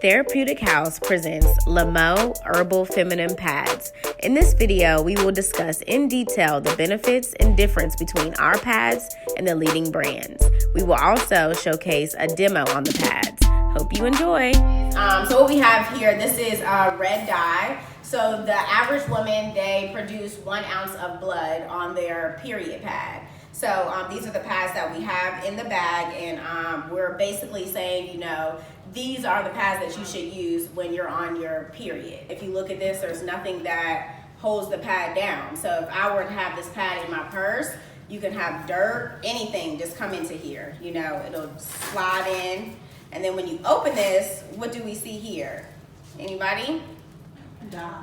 Therapeutic House presents Lhamo Herbal Feminine Pads. In this video, we will discuss in detail the benefits and difference between our pads and the leading brands. We will also showcase a demo on the pads. Hope you enjoy. So what we have here, this is red dye. So the average woman, they produce 1 ounce of blood on their period pad. So these are the pads that we have in the bag, and we're basically saying, you know, these are the pads that you should use when you're on your period. If you look at this, there's nothing that holds the pad down. So if I were to have this pad in my purse, you can have dirt, anything just come into here. You know, it'll slide in. And then when you open this, what do we see here? Anybody? Dye.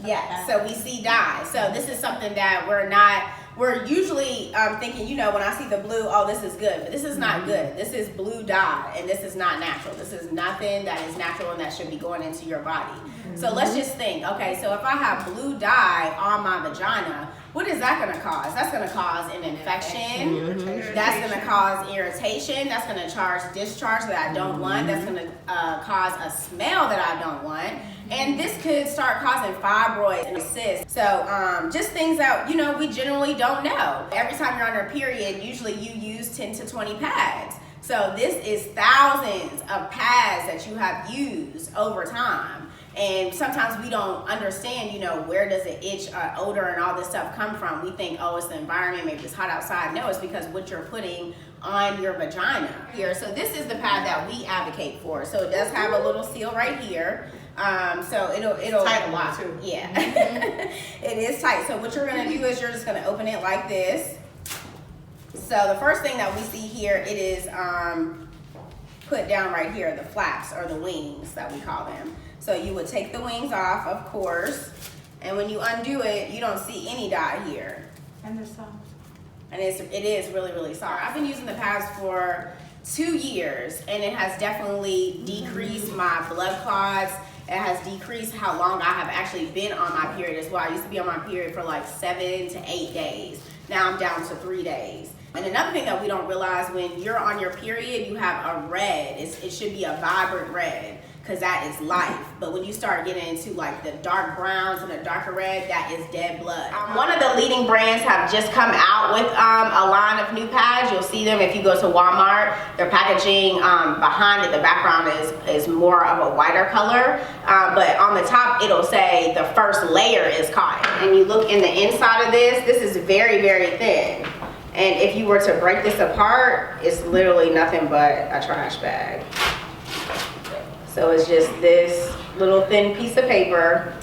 Yeah, so we see dye. So this is something that we're usually thinking, you know, when I see the blue, oh, this is good. But this is not good. This is blue dye, and this is not natural. This is nothing that is natural and that should be going into your body. So let's just think, okay, so if I have blue dye on my vagina, what is that going to cause? That's going to cause an infection. That's going to cause irritation. That's going to discharge that I don't want. That's going to cause a smell that I don't want. And this could start causing fibroids and cysts. So just things that, you know, we generally don't know. Every time you're on your period, usually you use 10 to 20 pads. So this is thousands of pads that you have used over time. And sometimes we don't understand, you know, where does the itch, odor, and all this stuff come from? We think, oh, it's the environment, maybe it's hot outside. No, it's because what you're putting on your vagina here. So this is the pad that we advocate for. So it does have a little seal right here. So it'll tight a lot too. Yeah, it is tight. So what you're gonna do is you're just gonna open it like this. So the first thing that we see here, it is put down right here, the flaps or the wings that we call them. So you would take the wings off, of course, and when you undo it, you don't see any dye here. And they're soft. And it is really, really soft. I've been using the pads for 2 years, and it has definitely decreased my blood clots. It has decreased how long I have actually been on my period as well. I used to be on my period for like 7 to 8 days. Now I'm down to 3 days. And another thing that we don't realize, when you're on your period, you have a red. It should be a vibrant red, because that is life. But when you start getting into like the dark browns and the darker red, that is dead blood. One of the leading brands have just come out with a line of new pads. You'll see them if you go to Walmart. Their packaging behind it, the background is more of a whiter color. But on the top, it'll say the first layer is cotton. And you look in the inside of this is very, very thin. And if you were to break this apart, it's literally nothing but a trash bag. So it's just this little thin piece of paper,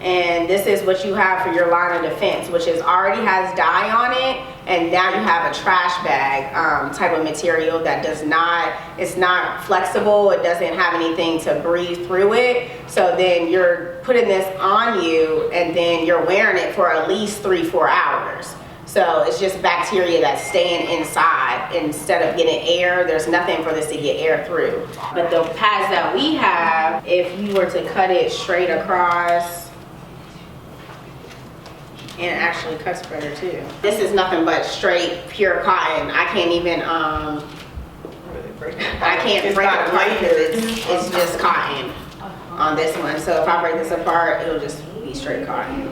and this is what you have for your line of defense, which already has dye on it, and now you have a trash bag type of material that it's not flexible, it doesn't have anything to breathe through it. So then you're putting this on you, and then you're wearing it for at least 3-4 hours. So it's just bacteria that's staying inside. Instead of getting air, there's nothing for this to get air through. But the pads that we have, if you were to cut it straight across, and it actually cuts better too. This is nothing but straight, pure cotton. I can't even, I can't break it apart because it's just cotton on this one. So if I break this apart, it'll just be straight cotton.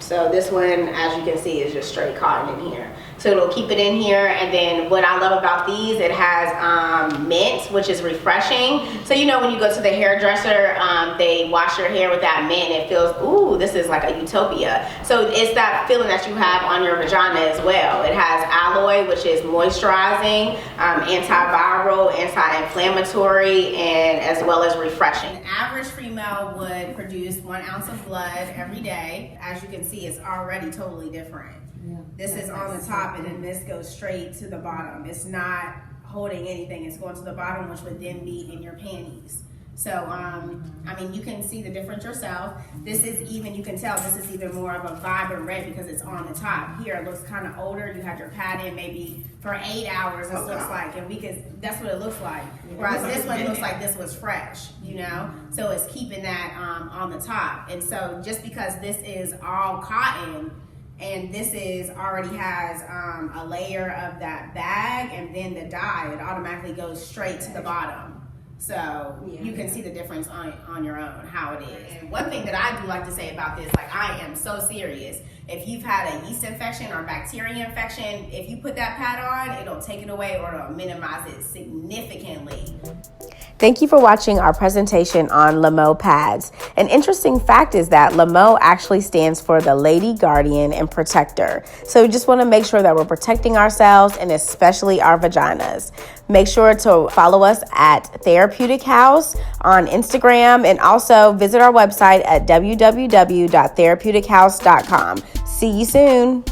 So this one, as you can see, is just straight cotton in here. So it'll keep it in here. And then what I love about these, it has mint, which is refreshing. So you know, when you go to the hairdresser, they wash your hair with that mint, and it feels, ooh, this is like a utopia. So it's that feeling that you have on your vagina as well. It has aloe, which is moisturizing, antiviral, anti-inflammatory, and as well as refreshing. An average female would produce 1 ounce of blood every day. As you can see, it's already totally different. Yeah, this is on the top, and then this goes straight to the bottom. It's not holding anything. It's going to the bottom, which would then be in your panties. So, I mean, you can see the difference yourself. This is even, you can tell this is even more of a vibrant red because it's on the top. Here, it looks kind of older. You had your pad in maybe for 8 hours, it looks like, and that's what it looks like. Whereas this one looks like this was fresh, you know? So it's keeping that on the top. And so just because this is all cotton, And this is already has a layer of that bag, and then the dye, it automatically goes straight to the bottom. So you can see the difference on your own, how it is. And one thing that I do like to say about this, like, I am so serious. If you've had a yeast infection or bacteria infection, if you put that pad on, it'll take it away or it'll minimize it significantly. Thank you for watching our presentation on Lhamo pads. An interesting fact is that Lhamo actually stands for the Lady Guardian and Protector. So we just want to make sure that we're protecting ourselves and especially our vaginas. Make sure to follow us at Therapeutic House on Instagram, and also visit our website at www.therapeutichouse.com. See you soon.